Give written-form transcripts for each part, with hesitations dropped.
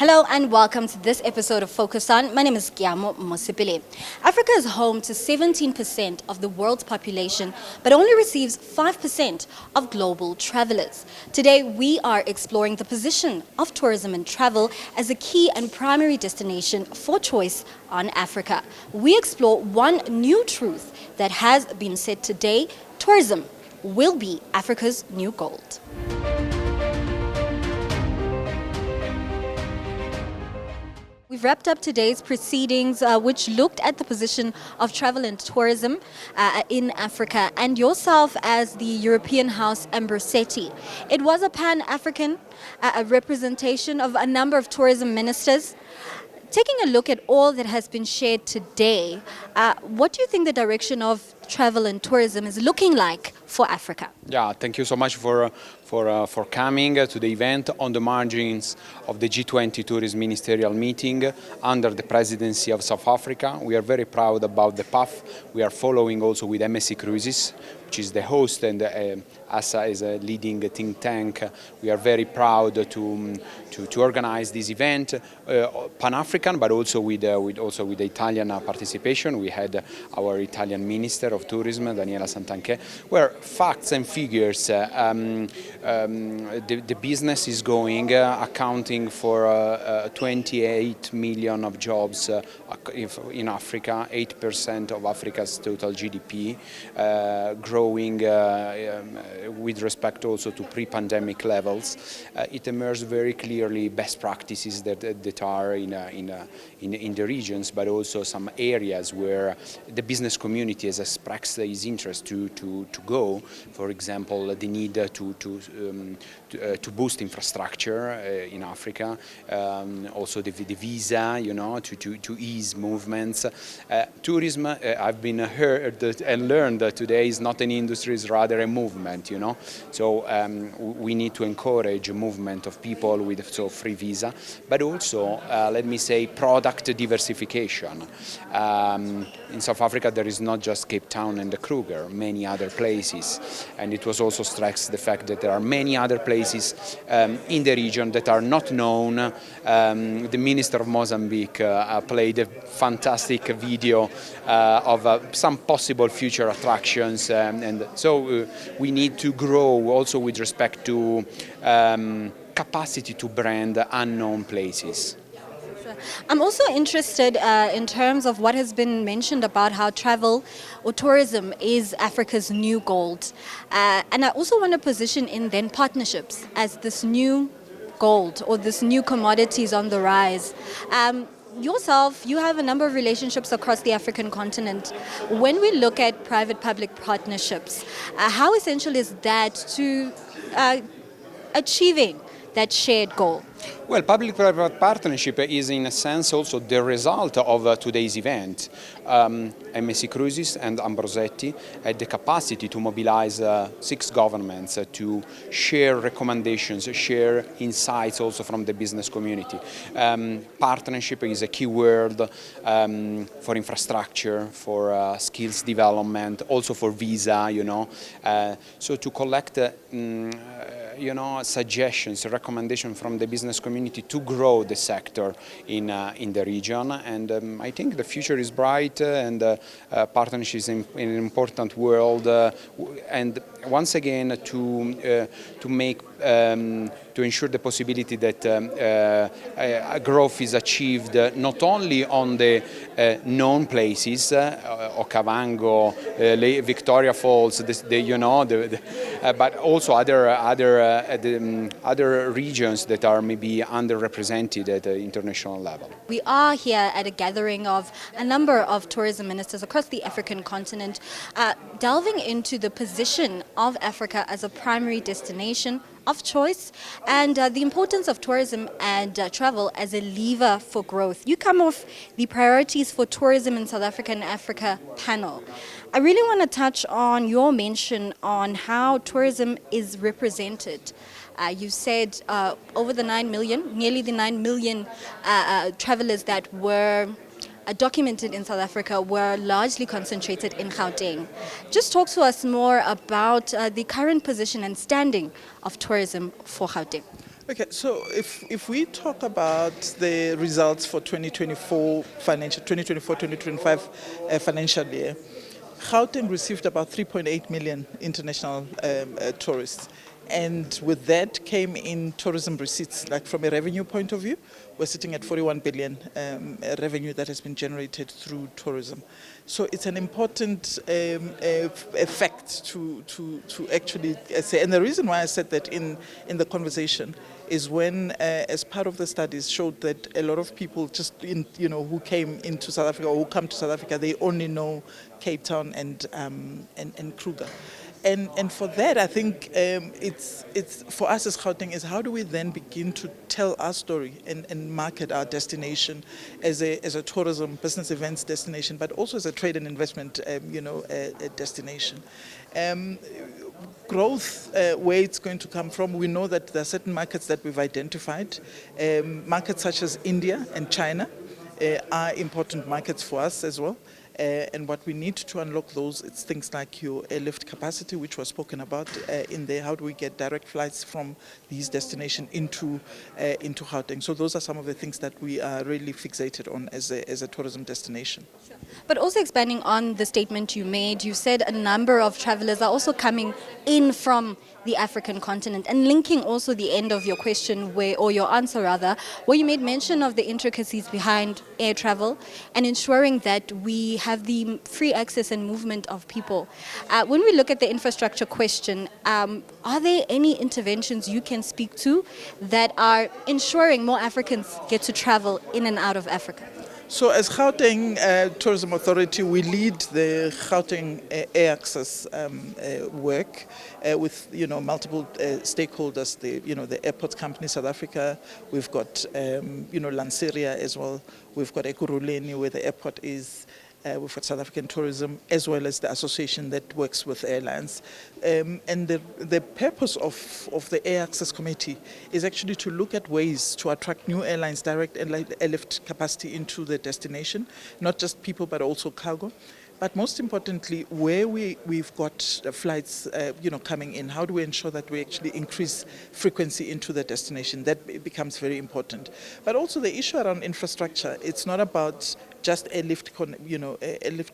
Hello and welcome to this episode of Focus On. My name is Giamo Mosipile. Africa is home to 17% of the world's population, but only receives 5% of global travelers. Today, we are exploring the position of tourism and travel as a key and primary destination for choice on Africa. We explore one new truth that has been said today: tourism will be Africa's new gold. We've wrapped up today's proceedings, which looked at the position of travel and tourism in Africa, and yourself as the European House Ambrosetti. It was a pan-African representation of a number of tourism ministers. Taking a look at all that has been shared today, what do you think the direction of travel and tourism is looking like for Africa? Yeah, thank you so much for coming to the event on the margins of the G20 Tourism Ministerial Meeting under the presidency of South Africa. We are very proud about the path we are following also with MSC Cruises, which is the host, and us as a leading think tank. We are very proud to organize this event, Pan-African, but also with the Italian participation. We had our Italian Minister of Tourism, Daniela Santanchè, where facts and figures, the business is going, accounting for 28 million of jobs in Africa, 8% of Africa's total GDP, growing with respect also to pre-pandemic levels. It emerged very clearly best practices that are in the regions, but also some areas where the business community has expressed its interest to go. For example, the need to boost infrastructure in Africa, also the visa, to ease movements. Tourism, I've been heard and learned that today is not an industry, it's rather a movement, So we need to encourage movement of people with free visa, but also, let me say, product diversification. In South Africa, there is not just Cape Town and the Kruger, many other places, and it was also stressed the fact that there are many other places in the region that are not known. The Minister of Mozambique played a fantastic video of some possible future attractions, and so we need to grow also with respect to capacity to brand unknown places. I'm also interested in terms of what has been mentioned about how travel or tourism is Africa's new gold. And I also want to position in then partnerships as this new gold or this new commodities on the rise. Yourself, you have a number of relationships across the African continent. When we look at private-public partnerships, how essential is that to achieving that shared goal? Well, public-private partnership is in a sense also the result of today's event. MSC Cruises and Ambrosetti had the capacity to mobilize 6 governments to share recommendations, share insights also from the business community. Partnership is a key word for infrastructure, for skills development, also for visa, So to collect suggestions, recommendations from the business community to grow the sector in the region, and I think the future is bright, and partnership is in an important world, and once again to make to ensure the possibility that growth is achieved not only on the known places, Okavango, Victoria Falls, but also other regions that are maybe underrepresented at the international level. We are here at a gathering of a number of tourism ministers across the African continent, delving into the position of Africa as a primary destination of choice and the importance of tourism and travel as a lever for growth. You come off the priorities for tourism in South Africa and Africa panel. I really want to touch on your mention on how tourism is represented. You said over the 9 million, nearly the 9 million travelers that were documented in South Africa were largely concentrated in Gauteng. Just talk to us more about the current position and standing of tourism for Gauteng. Okay, so if we talk about the results for 2024-2025 financial year, Gauteng received about 3.8 million international tourists. And with that came in tourism receipts, like from a revenue point of view, we're sitting at 41 billion revenue that has been generated through tourism. So it's an important effect to actually say. And the reason why I said that in the conversation is when, as part of the studies, showed that a lot of people who came into South Africa or who come to South Africa, they only know Cape Town and Kruger. And for that, I think it's for us as Gauteng is how do we then begin to tell our story and market our destination as a tourism, business events destination, but also as a trade and investment, destination. Growth, where it's going to come from, we know that there are certain markets that we've identified. Markets such as India and China are important markets for us as well. And what we need to unlock those, it's things like your airlift capacity, which was spoken about in there. How do we get direct flights from these destinations into Gauteng? So those are some of the things that we are really fixated on as a tourism destination. Sure. But also expanding on the statement you made, you said a number of travelers are also coming in from the African continent, and linking also the end of your question or your answer rather, where you made mention of the intricacies behind air travel and ensuring that we have the free access and movement of people. When we look at the infrastructure question, are there any interventions you can speak to that are ensuring more Africans get to travel in and out of Africa? So as Gauteng Tourism Authority, we lead the Gauteng Air Access work with multiple stakeholders. The airport company South Africa. We've got Lanseria as well. We've got Ekurhuleni where the airport is. We've got South African Tourism, as well as the association that works with airlines. And the purpose of the Air Access Committee is actually to look at ways to attract new airlines, direct airlift capacity into the destination, not just people, but also cargo. But most importantly, where we've got flights, coming in, how do we ensure that we actually increase frequency into the destination? That becomes very important. But also the issue around infrastructure, it's not about just airlift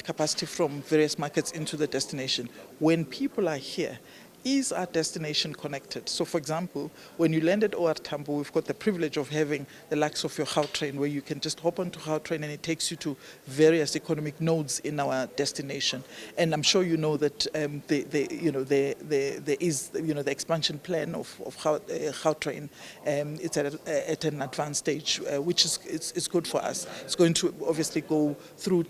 capacity from various markets into the destination. When people are here, is our destination connected? So for example, when you land at OR Tambo, we've got the privilege of having the likes of your Gautrain, where you can just hop onto Gautrain and it takes you to various economic nodes in our destination. And I'm sure you know that there is the expansion plan of Gautrain. It's at an advanced stage, which is good for us. It's going to obviously go through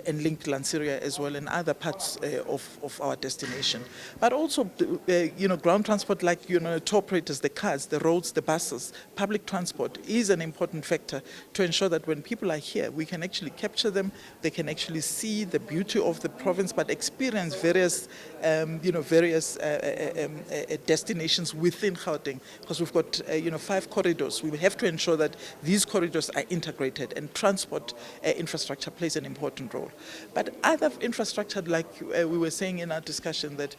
and link Lanseria as well and other parts of our destination. But also ground transport, like tour operators, the cars, the roads, the buses, public transport is an important factor to ensure that when people are here, we can actually capture them. They can actually see the beauty of the province, but experience various destinations within Gauteng, because we've got 5 corridors. We have to ensure that these corridors are integrated, and transport infrastructure plays an important role. But other infrastructure, like we were saying in our discussion, that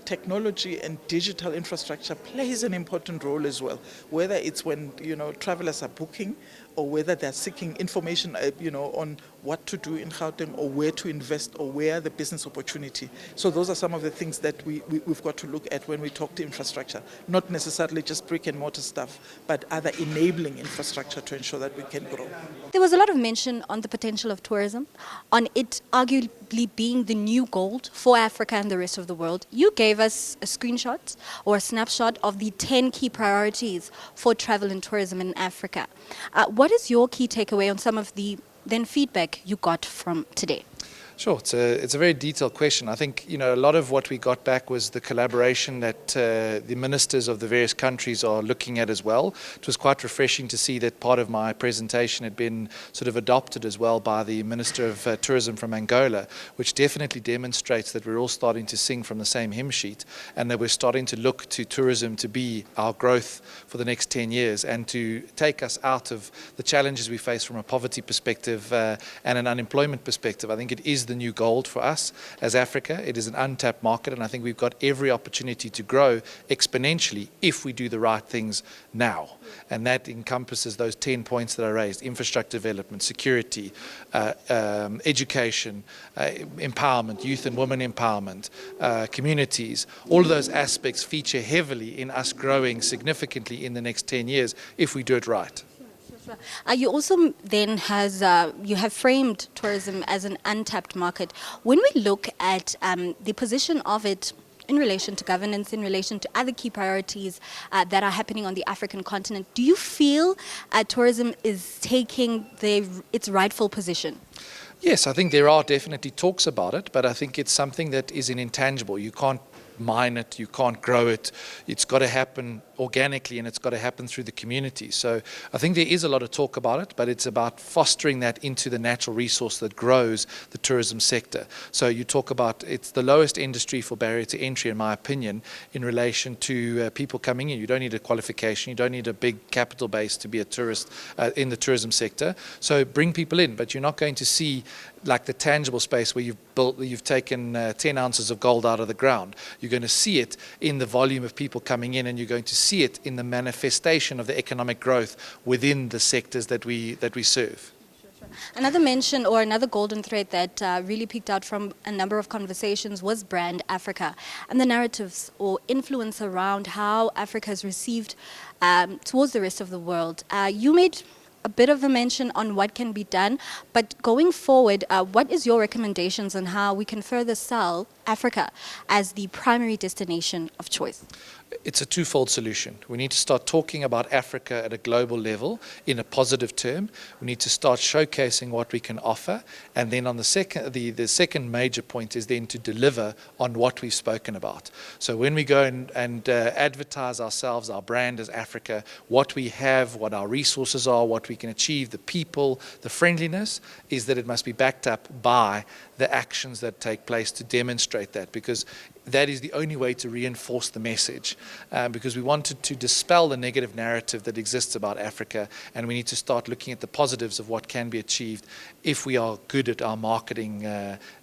technology and digital infrastructure plays an important role as well, whether it's when travelers are booking or whether they're seeking information on what to do in Gauteng or where to invest or where the business opportunity. So those are some of the things that we've got to look at when we talk to infrastructure, not necessarily just brick and mortar stuff, but other enabling infrastructure to ensure that we can grow. There was a lot of mention on the potential of tourism, on it arguably being the new gold for Africa and the rest of the world. You gave us a screenshot or a snapshot of the 10 key priorities for travel and tourism in Africa. What is your key takeaway on some of the then feedback you got from today? Sure, it's a very detailed question. I think a lot of what we got back was the collaboration that the ministers of the various countries are looking at as well. It was quite refreshing to see that part of my presentation had been sort of adopted as well by the Minister of Tourism from Angola, which definitely demonstrates that we're all starting to sing from the same hymn sheet, and that we're starting to look to tourism to be our growth for the next 10 years and to take us out of the challenges we face from a poverty perspective and an unemployment perspective. I think it is is the new gold for us as Africa. It is an untapped market, and I think we've got every opportunity to grow exponentially if we do the right things now. And that encompasses those 10 points that I raised: infrastructure development, security, education, empowerment, youth and women empowerment, communities. All of those aspects feature heavily in us growing significantly in the next 10 years if we do it right. You also then you have framed tourism as an untapped market. When we look at the position of it in relation to governance, in relation to other key priorities that are happening on the African continent, do you feel tourism is taking its rightful position? Yes, I think there are definitely talks about it, but I think it's something that is an intangible. You can't mine it, you can't grow it. It's got to happen organically, and it's got to happen through the community. So I think there is a lot of talk about it, but it's about fostering that into the natural resource that grows the tourism sector. So you talk about, it's the lowest industry for barrier to entry, in my opinion, in relation to people coming in. You don't need a qualification, you don't need a big capital base to be a tourist in the tourism sector. So bring people in, but you're not going to see like the tangible space where you've taken 10 ounces of gold out of the ground. You're going to see it in the volume of people coming in, and you're going to see it in the manifestation of the economic growth within the sectors that we serve. Another mention or another golden thread that really picked out from a number of conversations was Brand Africa and the narratives or influence around how Africa is received towards the rest of the world. You made a bit of a mention on what can be done, but going forward, what is your recommendations on how we can further sell Africa as the primary destination of choice? It's a twofold solution. We need to start talking about Africa at a global level in a positive term. We need to start showcasing what we can offer, and then on the second major point is then to deliver on what we've spoken about. So when we go and advertise ourselves, our brand as Africa, what we have, what our resources are, what we can achieve, the people, the friendliness, is that it must be backed up by the actions that take place to demonstrate that, because that is the only way to reinforce the message, because we wanted to dispel the negative narrative that exists about Africa, and we need to start looking at the positives of what can be achieved if we are good at our marketing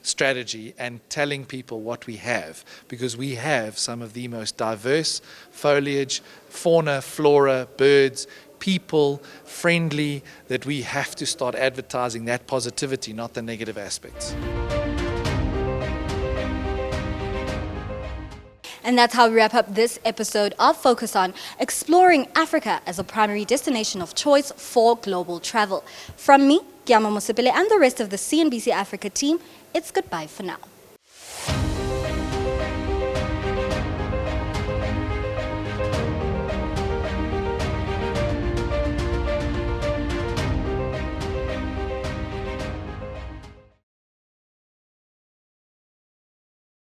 strategy and telling people what we have, because we have some of the most diverse foliage, fauna, flora, birds, people, friendly, that we have to start advertising that positivity, not the negative aspects. And that's how we wrap up this episode of Focus On, exploring Africa as a primary destination of choice for global travel. From me, Kiama Mosipele, and the rest of the CNBC Africa team, it's goodbye for now.